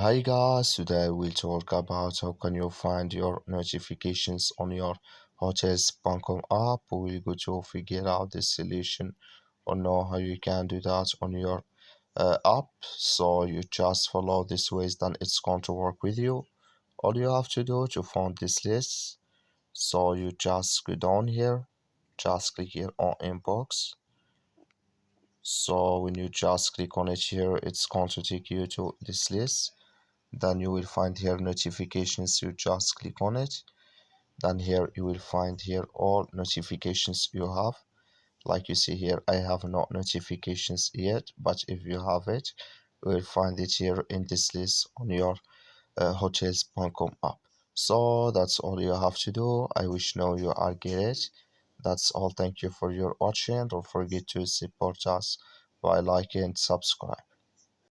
Hi guys, today we'll talk about how can you find your notifications on your Hotels.com app. We're going to figure out the solution or know how you can do that on your app. So you just follow this ways, then it's going to work with you. All you have to do to find this list, so you just go down here, just click here on inbox. So when you just click on it here, it's going to take you to this list. Then you will find here notifications. You just click on it. Then here you will find here all notifications you have. Like you see here, I have not notifications yet, but if you have it, you will find it here in this list on your Hotels.com app. So that's all you have to do. I wish now you are get it. That's all. Thank you for your watching. Don't forget to support us by liking and subscribe.